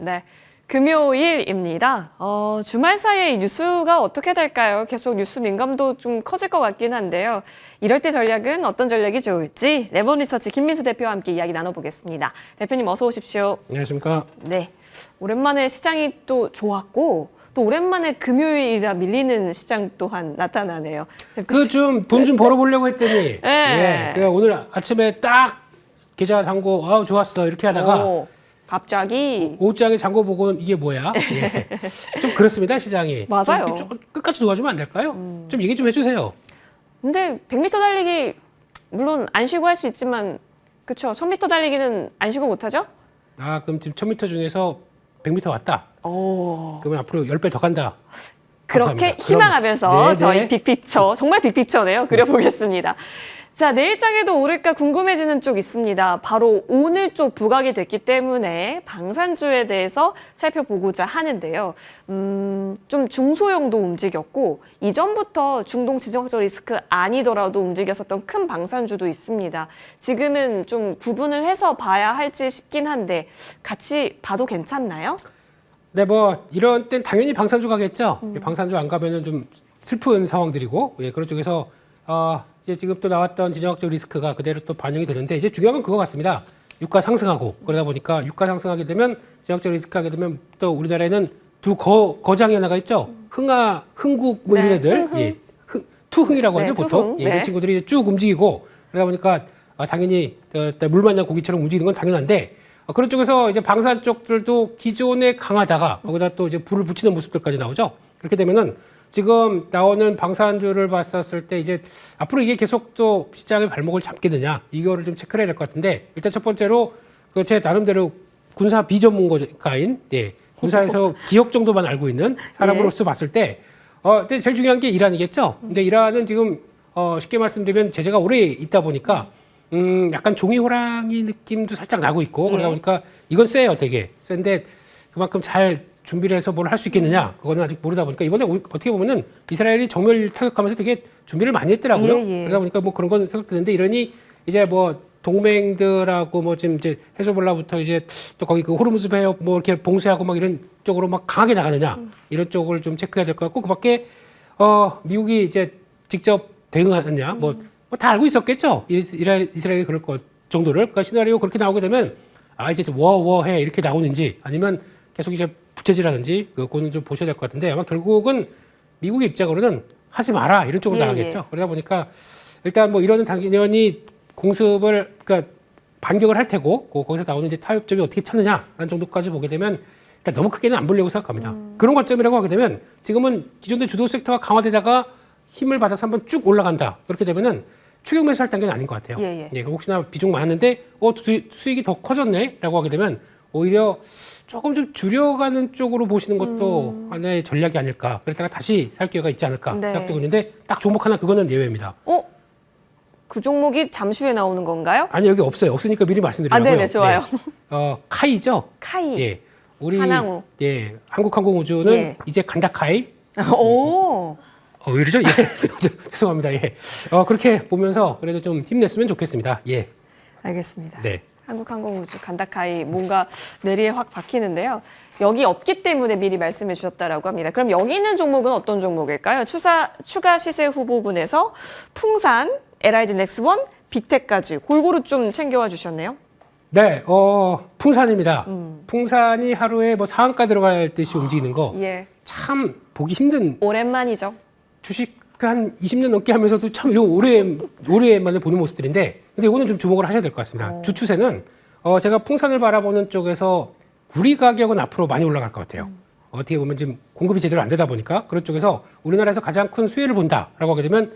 네. 금요일입니다. 주말 사이에 뉴스가 어떻게 될까요? 계속 뉴스 민감도 좀 커질 것 같긴 한데요. 이럴 때 전략은 어떤 전략이 좋을지 레몬 리서치 김민수 대표와 함께 이야기 나눠보겠습니다. 대표님 어서 오십시오. 안녕하십니까. 네. 오랜만에 시장이 또 좋았고 또 오랜만에 금요일이라 밀리는 시장 또한 나타나네요. 그 좀 돈 좀 벌어보려고 했더니 네. 제가 오늘 아침에 딱 계좌 잔고 아우 좋았어 이렇게 하다가 갑자기 오후장에 잔고 보고 이게 뭐야? 예. 좀 그렇습니다 시장이. 맞아요. 좀 끝까지 도와주면 안 될까요? 좀 얘기 좀 해주세요. 근데 100m 달리기 물론 안 쉬고 할 수 있지만 그렇죠. 1000m 달리기는 안 쉬고 못 하죠? 아 그럼 지금 1000m 중에서 100m 왔다. 오. 그러면 앞으로 10배 더 간다. 그렇게 감사합니다. 희망하면서 그럼, 저희 빅피처, 정말 빅피처네요. 그려보겠습니다. 자, 내일장에도 오를까 궁금해지는 쪽 있습니다. 바로 오늘 쪽 부각이 됐기 때문에 방산주에 대해서 살펴보고자 하는데요. 좀 중소형도 움직였고 이전부터 중동 지정학적 리스크 아니더라도 움직였었던 큰 방산주도 있습니다. 지금은 좀 구분을 해서 봐야 할지 싶긴 한데 같이 봐도 괜찮나요? 네, 뭐 이런 땐 당연히 방산주 가겠죠. 방산주 안 가면은 좀 슬픈 상황들이고, 예, 그런 쪽에서 이제 지금 또 나왔던 지정학적 리스크가 그대로 또 반영이 되는데 이제 중요한 건 그거 같습니다. 유가 상승하고 그러다 보니까 유가 상승하게 되면 지정학적 리스크 하게 되면 또 우리나라에는 두 거장이 하나가 있죠. 흥국 뭐 이런 애들, 예, 투흥이라고 하죠 보통. 예, 이런 친구들이 이제 쭉 움직이고 그러다 보니까 당연히 물 만난 고기처럼 움직이는 건 당연한데. 그런 쪽에서 이제 방산 쪽들도 기존에 강하다가 거기다 또 이제 불을 붙이는 모습들까지 나오죠. 그렇게 되면은 지금 나오는 방산주를 봤었을 때 이제 앞으로 이게 계속 또 시장의 발목을 잡겠느냐 이거를 좀 체크를 해야 될 것 같은데 일단 첫 번째로 그 제 나름대로 군사 비전문가인 군사에서 기억 정도만 알고 있는 사람으로서 봤을 때 제일 중요한 게 이란이겠죠. 근데 이란은 지금 쉽게 말씀드리면 제재가 오래 있다 보니까 약간 종이 호랑이 느낌도 살짝 나고 있고 그러다 보니까 이건 세요 되게 센데 그만큼 잘 준비를 해서 뭘 할 수 있겠느냐 그거는 아직 모르다 보니까 이번에 어떻게 보면은 이스라엘이 정면 타격하면서 되게 준비를 많이 했더라고요. 그러다 보니까 뭐 그런 건 생각되는데 이러니 이제 뭐 동맹들하고 뭐 지금 이제 헤즈볼라부터 이제 또 거기 그 호르무즈 해협 뭐 이렇게 봉쇄하고 막 이런 쪽으로 막 강하게 나가느냐 이런 쪽을 좀 체크해야 될 것 같고 그밖에 미국이 이제 직접 대응하느냐 뭐 다 알고 있었겠죠. 이스라엘이 그럴 것 정도를. 그러니까 시나리오 그렇게 나오게 되면 이제 워해 이렇게 나오는지 아니면 계속 이제 부채질하는지 그거는 좀 보셔야 될 것 같은데 아마 결국은 미국의 입장으로는 하지 마라 이런 쪽으로 나가겠죠. 그러다 보니까 일단 뭐 이러는 당연히 공습을 그러니까 반격을 할 테고 거기서 나오는 이제 타협점이 어떻게 찾느냐라는 정도까지 보게 되면 일단 너무 크게는 안 보려고 생각합니다. 그런 관점이라고 하게 되면 지금은 기존의 주도 섹터가 강화되다가 힘을 받아서 한번 쭉 올라간다. 그렇게 되면은 추격 매수할 단계는 아닌 것 같아요. 예, 혹시나 비중 많은데 수익이 더 커졌네라고 하게 되면 오히려 조금 좀 줄여가는 쪽으로 보시는 것도 하나의 전략이 아닐까. 그랬다가 다시 살 기회가 있지 않을까 생각되고 있는데 딱 종목 하나 그거는 예외입니다. 그 종목이 잠시 후에 나오는 건가요? 아니 여기 없어요. 없으니까 미리 말씀드리려고요. 네네 좋아요. 카이죠. 카이. 예, 우리 한항우. 예, 한국항공우주는 이제 간다 카이. 오. 왜 이러죠? 예. 죄송합니다. 예. 그렇게 보면서 그래도 좀 힘냈으면 좋겠습니다. 예. 알겠습니다. 네. 한국항공우주 간다카이 뭔가 뇌리에 확 박히는데요. 여기 없기 때문에 미리 말씀해 주셨다라고 합니다. 그럼 여기 있는 종목은 어떤 종목일까요? 추가 시세 후보군에서 풍산, LIG 넥스원, 빅텍까지 골고루 좀 챙겨와 주셨네요. 네, 풍산입니다. 풍산이 하루에 뭐 상한가 들어갈 듯이 움직이는 거. 참 보기 힘든. 오랜만이죠. 주식 한 20년 넘게 하면서도 참 이런 오래만에 보는 모습들인데, 근데 이거는 좀 주목을 하셔야 될 것 같습니다. 주 추세는 제가 풍산을 바라보는 쪽에서 구리 가격은 앞으로 많이 올라갈 것 같아요. 어떻게 보면 지금 공급이 제대로 안 되다 보니까 그런 쪽에서 우리나라에서 가장 큰 수혜를 본다라고 하게 되면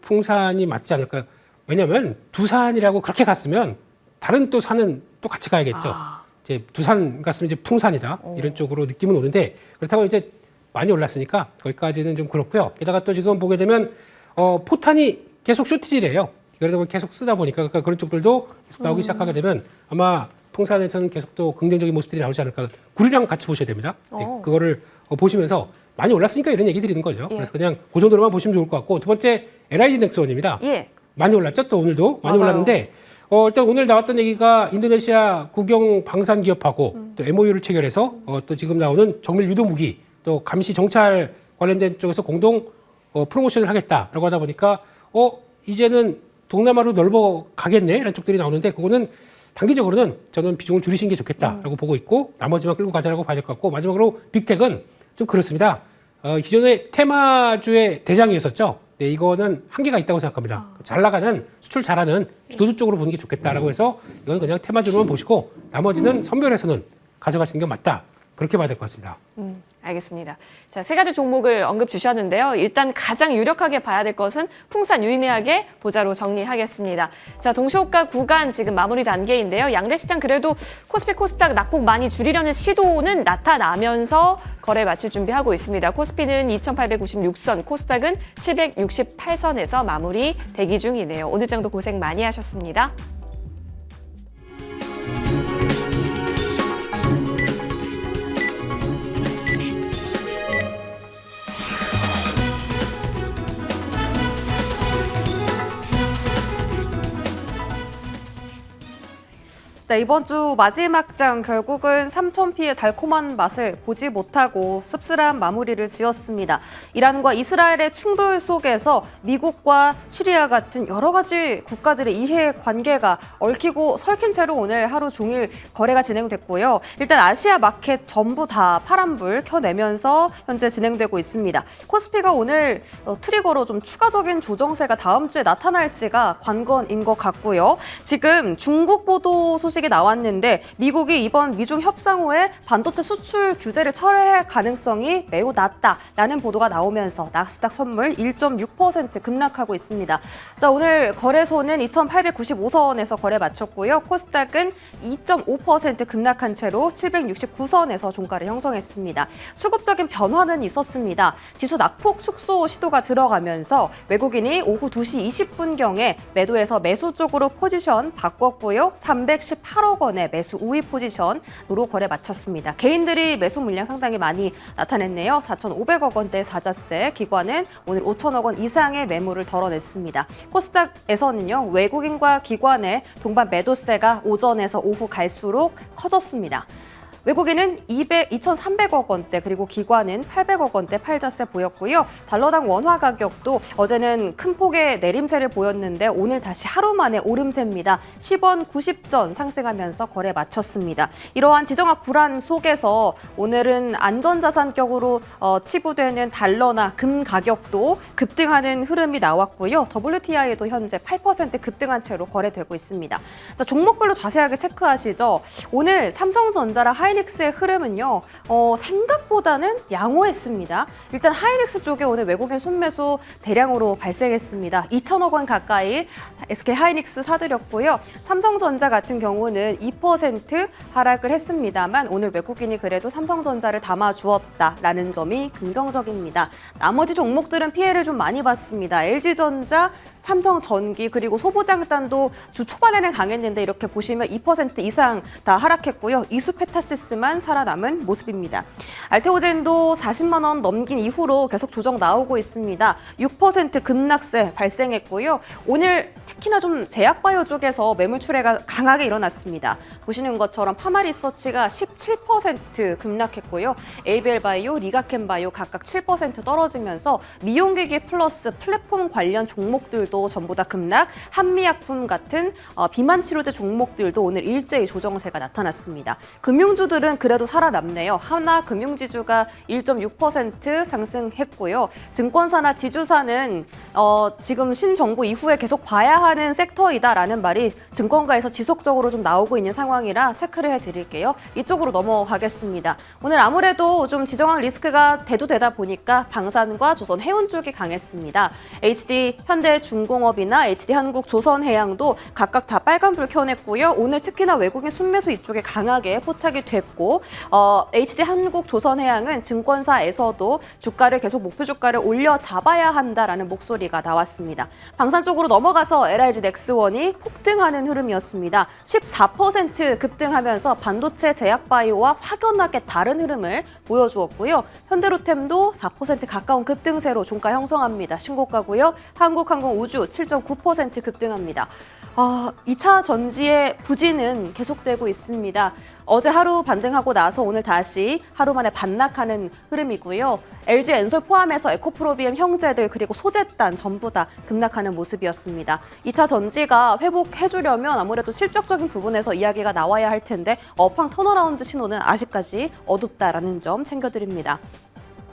풍산이 맞지 않을까요? 왜냐하면 두산이라고 그렇게 갔으면 다른 또 산은 또 같이 가야겠죠. 이제 두산 갔으면 이제 풍산이다 이런 쪽으로 느낌은 오는데 그렇다고 이제 많이 올랐으니까 거기까지는 좀 그렇고요. 게다가 또 지금 보게 되면 포탄이 계속 쇼티지래요. 그러다 보니 계속 쓰다 보니까 그러니까 그런 쪽들도 계속 나오기 시작하게 되면 아마 풍산에서는 계속 또 긍정적인 모습들이 나오지 않을까. 구리랑 같이 보셔야 됩니다. 네, 그거를 보시면서 많이 올랐으니까 이런 얘기 드리는 거죠. 그래서 그냥 그 정도로만 보시면 좋을 것 같고 두 번째 LIG 넥스원입니다. 많이 올랐죠. 또 오늘도 많이 올랐는데 일단 오늘 나왔던 얘기가 인도네시아 국영 방산 기업하고 또 MOU를 체결해서 또 지금 나오는 정밀 유도 무기 또 감시 정찰 관련된 쪽에서 공동 프로모션을 하겠다라고 하다 보니까 이제는 동남아로 넓어 가겠네라는 쪽들이 나오는데 그거는 단기적으로는 저는 비중을 줄이시는 게 좋겠다라고 보고 있고 나머지만 끌고 가자라고 봐야 될 것 같고 마지막으로 빅텍은 좀 그렇습니다. 기존에 테마주의 대장이었었죠. 네, 이거는 한계가 있다고 생각합니다. 잘 나가는 수출 잘하는 주도주 쪽으로 보는 게 좋겠다라고 해서 이건 그냥 테마주로만 보시고 나머지는 선별해서는 가져가시는 게 맞다. 그렇게 봐야 될 것 같습니다. 알겠습니다. 자, 세 가지 종목을 언급 주셨는데요. 일단 가장 유력하게 봐야 될 것은 풍산 유의미하게 보자로 정리하겠습니다. 자, 동시호가 구간 지금 마무리 단계인데요. 양대 시장 그래도 코스피 코스닥 낙폭 많이 줄이려는 시도는 나타나면서 거래 마칠 준비하고 있습니다. 코스피는 2,896선, 코스닥은 768선에서 마무리 대기 중이네요. 오늘 장도 고생 많이 하셨습니다. 네, 이번 주 마지막 장 결국은 3,000피의 달콤한 맛을 보지 못하고 씁쓸한 마무리를 지었습니다. 이란과 이스라엘의 충돌 속에서 미국과 시리아 같은 여러 가지 국가들의 이해 관계가 얽히고 설킨 채로 오늘 하루 종일 거래가 진행됐고요. 일단 아시아 마켓 전부 다 파란불 켜내면서 현재 진행되고 있습니다. 코스피가 오늘 트리거로 좀 추가적인 조정세가 다음 주에 나타날지가 관건인 것 같고요. 지금 중국 보도 소식이 나왔는데 미국이 이번 미중 협상 후에 반도체 수출 규제를 철회할 가능성이 매우 낮다라는 보도가 나오면서 나스닥 선물 1.6% 급락하고 있습니다. 자, 오늘 거래소는 2,895선에서 거래 마쳤고요. 코스닥은 2.5% 급락한 채로 769선에서 종가를 형성했습니다. 수급적인 변화는 있었습니다. 지수 낙폭 축소 시도가 들어가면서 외국인이 오후 2시 20분경에 매도해서 매수 쪽으로 포지션 바꿨고요. 318억 원의 매수 우위 포지션으로 거래 마쳤습니다. 개인들이 매수 물량 상당히 많이 나타냈네요. 4,500억 원대 사자세, 기관은 오늘 5천억 원 이상의 매물을 덜어냈습니다. 코스닥에서는요, 외국인과 기관의 동반 매도세가 오전에서 오후 갈수록 커졌습니다. 외국인은 2,300억 원대 그리고 기관은 800억 원대 팔자세 보였고요. 달러당 원화 가격도 어제는 큰 폭의 내림세를 보였는데 오늘 다시 하루 만에 오름세입니다. 10원 90전 상승하면서 거래 마쳤습니다. 이러한 지정학 불안 속에서 오늘은 안전자산격으로 치부되는 달러나 금 가격도 급등하는 흐름이 나왔고요. WTI도 현재 8% 급등한 채로 거래되고 있습니다. 자, 종목별로 자세하게 체크하시죠. 오늘 삼성전자랑 하이닉스의 흐름은요, 생각보다는 양호했습니다. 일단 하이닉스 쪽에 오늘 외국인 순매수 대량으로 발생했습니다. 2천억 원 가까이 SK 하이닉스 사들였고요. 삼성전자 같은 경우는 2% 하락을 했습니다만 오늘 외국인이 그래도 삼성전자를 담아주었다라는 점이 긍정적입니다. 나머지 종목들은 피해를 좀 많이 봤습니다. LG전자, 삼성전기 그리고 소보장단도 주 초반에는 강했는데 이렇게 보시면 2% 이상 다 하락했고요. 이수페타시스만 살아남은 모습입니다. 알테오젠도 40만 원 넘긴 이후로 계속 조정 나오고 있습니다. 6% 급락세 발생했고요. 오늘 특히나 좀 제약바이오 쪽에서 매물 출회가 강하게 일어났습니다. 보시는 것처럼 파마리서치가 17% 급락했고요. ABL바이오, 리가켄바이오 각각 7% 떨어지면서 미용기기 플러스 플랫폼 관련 종목들도 전부 다 급락, 한미약품 같은 비만 치료제 종목들도 오늘 일제히 조정세가 나타났습니다. 금융주들은 그래도 살아남네요. 하나금융지주가 1.6% 상승했고요. 증권사나 지주사는 지금 신정부 이후에 계속 봐야 하는 섹터이다라는 말이 증권가에서 지속적으로 좀 나오고 있는 상황이라 체크를 해드릴게요. 이쪽으로 넘어가겠습니다. 오늘 아무래도 좀 지정학 리스크가 대두되다 보니까 방산과 조선해운 쪽이 강했습니다. HD 현대중공업이나 HD한국 조선해양도 각각 다 빨간불 켜냈고요. 오늘 특히나 외국인 순매수 이쪽에 강하게 포착이 되고 됐고 HD 한국조선해양은 증권사에서도 주가를 계속 목표 주가를 올려 잡아야 한다라는 목소리가 나왔습니다. 방산 쪽으로 넘어가서 LIG 넥스원이 폭등하는 흐름이었습니다. 14% 급등하면서 반도체 제약바이오와 확연하게 다른 흐름을 보여주었고요. 현대로템도 4% 가까운 급등세로 종가 형성합니다. 신고가고요. 한국항공우주 7.9% 급등합니다. 2차 전지의 부진은 계속되고 있습니다. 어제 하루 반등하고 나서 오늘 다시 하루 만에 반락하는 흐름이고요. LG 엔솔 포함해서 에코프로비엠 형제들 그리고 소재단 전부 다 급락하는 모습이었습니다. 2차 전지가 회복해주려면 아무래도 실적적인 부분에서 이야기가 나와야 할 텐데 업황 턴어라운드 신호는 아직까지 어둡다라는 점 챙겨드립니다.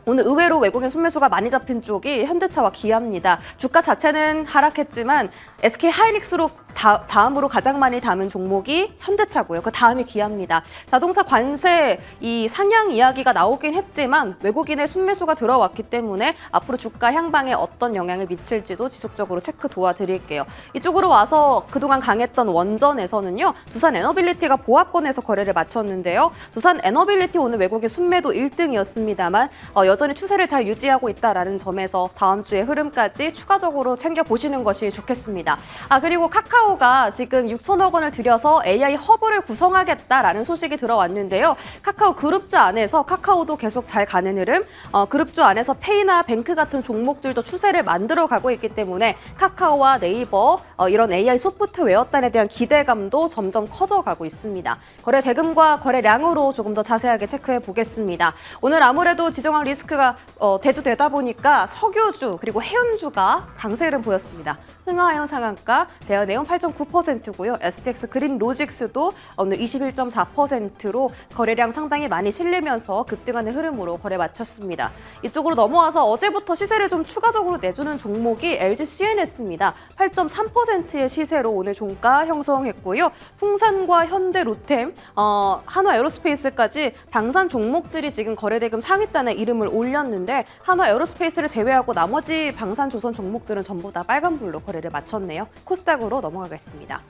오늘 의외로 외국인 순매수가 많이 잡힌 쪽이 현대차와 기아입니다. 주가 자체는 하락했지만 SK 하이닉스로 다음으로 가장 많이 담은 종목이 현대차고요. 그 다음이 기아입니다. 자동차 관세 이 상향 이야기가 나오긴 했지만 외국인의 순매수가 들어왔기 때문에 앞으로 주가 향방에 어떤 영향을 미칠지도 지속적으로 체크 도와드릴게요. 이쪽으로 와서 그동안 강했던 원전에서는요. 두산 에너빌리티가 보합권에서 거래를 마쳤는데요. 두산 에너빌리티 오늘 외국인 순매도 1등이었습니다만 여전히 추세를 잘 유지하고 있다라는 점에서 다음 주의 흐름까지 추가적으로 챙겨보시는 것이 좋겠습니다. 그리고 카카오가 지금 6천억 원을 들여서 AI 허브를 구성하겠다라는 소식이 들어왔는데요. 카카오 그룹주 안에서 카카오도 계속 잘 가는 흐름, 그룹주 안에서 페이나 뱅크 같은 종목들도 추세를 만들어가고 있기 때문에 카카오와 네이버 이런 AI 소프트웨어단에 대한 기대감도 점점 커져가고 있습니다. 거래 대금과 거래량으로 조금 더 자세하게 체크해 보겠습니다. 오늘 아무래도 지정학 리스크가 대두되다 보니까 석유주 그리고 해운주가 강세 흐름 보였습니다. 흥하하영 상한가, 대여내용 8.9%고요. STX 그린 로직스도 오늘 21.4%로 거래량 상당히 많이 실리면서 급등하는 흐름으로 거래 마쳤습니다. 이쪽으로 넘어와서 어제부터 시세를 좀 추가적으로 내주는 종목이 LG CNS입니다. 8.3%의 시세로 오늘 종가 형성했고요. 풍산과 현대 로템, 한화 에어로스페이스까지 방산 종목들이 지금 거래대금 상위단에 이름을 올렸는데 한화 에어로스페이스를 제외하고 나머지 방산 조선 종목들은 전부 다 빨간불로 거래를 마쳤네요. 코스닥으로 넘어가겠습니다.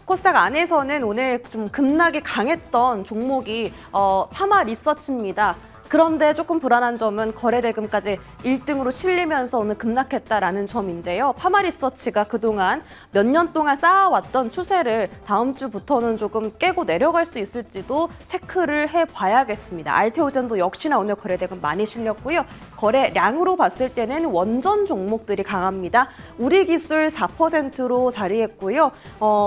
코스닥 안에서는 오늘 좀 급락이 강했던 종목이 파마 리서치입니다. 그런데 조금 불안한 점은 거래대금까지 1등으로 실리면서 오늘 급락했다라는 점인데요. 파마리서치가 그동안 몇 년 동안 쌓아왔던 추세를 다음 주부터는 조금 깨고 내려갈 수 있을지도 체크를 해봐야겠습니다. 알테오젠도 역시나 오늘 거래대금 많이 실렸고요. 거래량으로 봤을 때는 원전 종목들이 강합니다. 우리기술 4%로 자리했고요.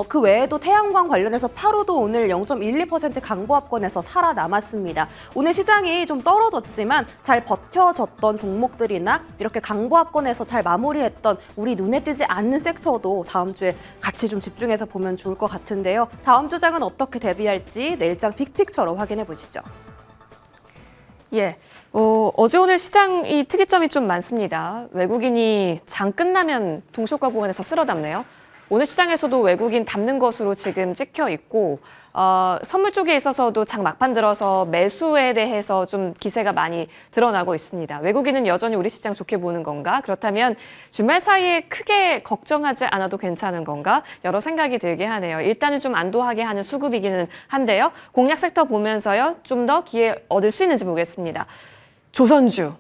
그 외에도 태양광 관련해서 파로도 오늘 0.12% 강보합권에서 살아남았습니다. 오늘 시장이 좀 떨어졌지만 잘 버텨졌던 종목들이나 이렇게 강보합권에서 잘 마무리했던 우리 눈에 띄지 않는 섹터도 다음 주에 같이 좀 집중해서 보면 좋을 것 같은데요. 다음 주 장은 어떻게 대비할지 내일장 빅픽처로 확인해 보시죠. 예, 어제 오늘 시장이 특이점이 좀 많습니다. 외국인이 장 끝나면 동시효과 구간에서 쓸어담네요. 오늘 시장에서도 외국인 담는 것으로 지금 찍혀 있고 선물 쪽에 있어서도 장 막판 들어서 매수에 대해서 좀 기세가 많이 드러나고 있습니다. 외국인은 여전히 우리 시장 좋게 보는 건가? 그렇다면 주말 사이에 크게 걱정하지 않아도 괜찮은 건가? 여러 생각이 들게 하네요. 일단은 좀 안도하게 하는 수급이기는 한데요. 공략 섹터 보면서요. 좀 더 기회 얻을 수 있는지 보겠습니다. 조선주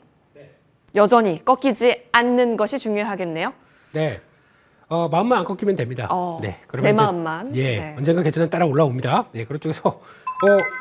여전히 꺾이지 않는 것이 중요하겠네요. 네. 마음만 안 꺾이면 됩니다. 네, 내 마음만. 예, 네. 언젠가 계좌는 따라 올라옵니다. 네, 그런 쪽에서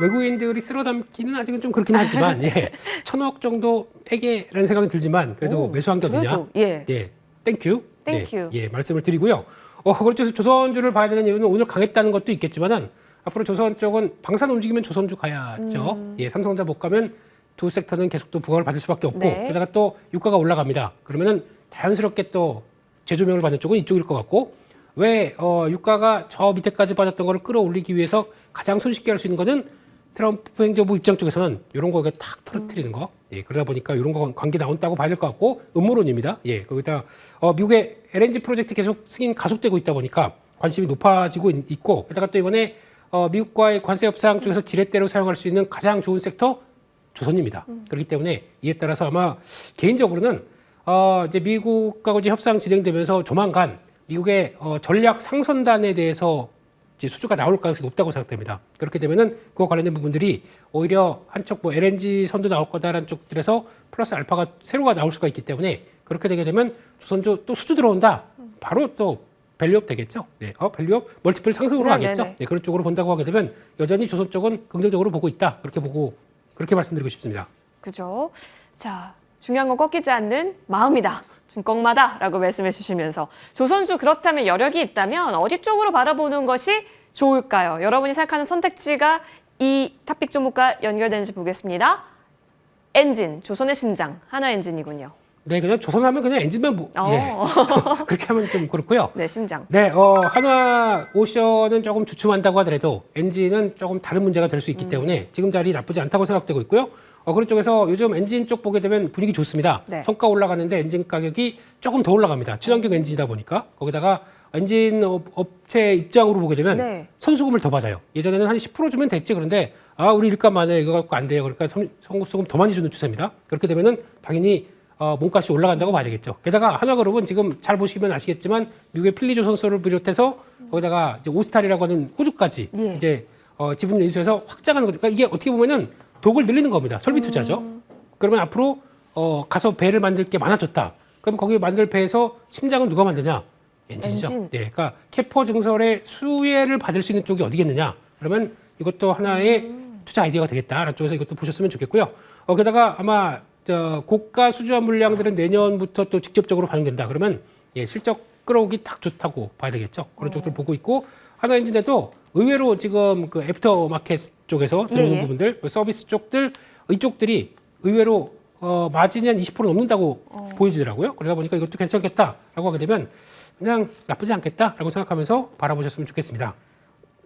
외국인들이 쓸어담기는 아직은 좀 그렇긴 하지만, 예, 1,000억 정도에게라는 생각이 들지만 그래도 매수한 게 어디냐? 예. 네, 땡큐. 땡큐. 네, 예, 말씀을 드리고요. 그렇죠. 조선주를 봐야 되는 이유는 오늘 강했다는 것도 있겠지만은 앞으로 조선 쪽은 방산 움직이면 조선주 가야죠. 예, 삼성전자 못 가면 두 섹터는 계속 또 부각을 받을 수밖에 없고, 네. 게다가 또 유가가 올라갑니다. 그러면은 자연스럽게 또 재조명을 받는 쪽은 이쪽일 것 같고, 왜 유가가 저 밑에까지 빠졌던 거를 끌어올리기 위해서 가장 손쉽게 할 수 있는 거는 트럼프 행정부 입장 쪽에서는 이런 거 탁 터뜨리는 거. 예, 그러다 보니까 이런 거 관계 나온다고 봐야 될 것 같고, 음모론입니다. 예, 거기다 미국의 LNG 프로젝트 계속 승인 가속되고 있다 보니까 관심이 높아지고 있고, 게다가 또 이번에 미국과의 관세 협상 쪽에서 지렛대로 사용할 수 있는 가장 좋은 섹터 조선입니다. 그렇기 때문에 이에 따라서 아마 개인적으로는 이제 미국하고 이제 협상 진행되면서 조만간 미국의 전략 상선단에 대해서 이제 수주가 나올 가능성이 높다고 생각됩니다. 그렇게 되면은 그와 관련된 부분들이 오히려 한쪽 뭐 LNG 선도 나올 거다라는 쪽들에서 플러스 알파가 새로가 나올 수가 있기 때문에 그렇게 되게 되면 조선주 또 수주 들어온다. 바로 또 밸류업 되겠죠. 네, 밸류업 멀티플 상승으로 가겠죠. 네, 그런 쪽으로 본다고 하게 되면 여전히 조선 쪽은 긍정적으로 보고 있다. 그렇게 말씀드리고 싶습니다. 그죠? 자, 중요한 건 꺾이지 않는 마음이다. 중꺾마다라고 말씀해 주시면서 조선주 그렇다면 여력이 있다면 어디 쪽으로 바라보는 것이 좋을까요? 여러분이 생각하는 선택지가 이 탑픽 종목과 연결되는지 보겠습니다. 엔진, 조선의 심장, 하나엔진이군요. 네, 그냥 조선하면 그냥 엔진만 예. 그렇게 하면 좀 그렇고요. 네, 심장. 네, 한화오션은 조금 주춤한다고 하더라도 엔진은 조금 다른 문제가 될 수 있기 때문에 지금 자리 나쁘지 않다고 생각되고 있고요. 그런 쪽에서 요즘 엔진 쪽 보게 되면 분위기 좋습니다. 네. 성과 올라가는데 엔진 가격이 조금 더 올라갑니다. 친환경 엔진이다 보니까 거기다가 엔진 업체 입장으로 보게 되면 네. 선수금을 더 받아요. 예전에는 한 10% 주면 됐지. 그런데 우리 일감 많아요. 이거 갖고 안 돼요. 그러니까 선수금 더 많이 주는 추세입니다. 그렇게 되면은 당연히 몸값이 올라간다고 봐야 되겠죠. 게다가 한화그룹은 지금 잘 보시면 아시겠지만 미국의 필리조 선수를 비롯해서 거기다가 이제 오스탈이라고 하는 호주까지 예. 이제 지분 인수해서 확장하는 거죠. 그러니까 이게 어떻게 보면은 독을 늘리는 겁니다. 설비 투자죠. 그러면 앞으로 가서 배를 만들 게 많아졌다. 그럼 거기 만들 배에서 심장은 누가 만드냐? 엔진이죠. 엔진. 네, 그러니까 캐퍼 증설의 수혜를 받을 수 있는 쪽이 어디겠느냐? 그러면 이것도 하나의 투자 아이디어가 되겠다라는 쪽에서 이것도 보셨으면 좋겠고요. 게다가 아마 고가 수주한 물량들은 내년부터 또 직접적으로 반영된다. 그러면 실적 끌어오기 딱 좋다고 봐야 되겠죠. 그런 쪽들 보고 있고 하나엔진에도 의외로 지금 그 애프터 마켓 쪽에서 들어오는 부분들, 서비스 쪽들 이쪽들이 의외로 마진이 한 20% 넘는다고 보여지더라고요. 그러다 보니까 이것도 괜찮겠다라고 하게 되면 그냥 나쁘지 않겠다라고 생각하면서 바라보셨으면 좋겠습니다.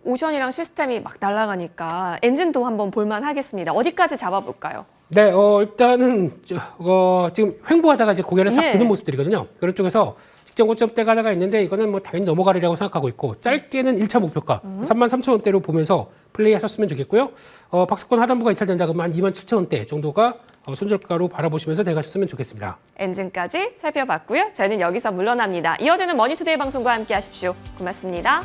오션이랑 시스템이 막 날아가니까 엔진도 한번 볼만 하겠습니다. 어디까지 잡아볼까요? 네, 일단은 지금 횡보하다가 이제 고개를 싹 예. 드는 모습들이거든요. 그런 쪽에서 직전 고점대가 하나가 있는데 이거는 뭐 당연히 넘어가리라고 생각하고 있고 짧게는 1차 목표가 33,000원대로 보면서 플레이하셨으면 좋겠고요. 박스권 하단부가 이탈된다 그러면 한 27,000원대 정도가 손절가로 바라보시면서 대가셨으면 좋겠습니다. 엔진까지 살펴봤고요. 저희는 여기서 물러납니다. 이어지는 머니투데이 방송과 함께 하십시오. 고맙습니다.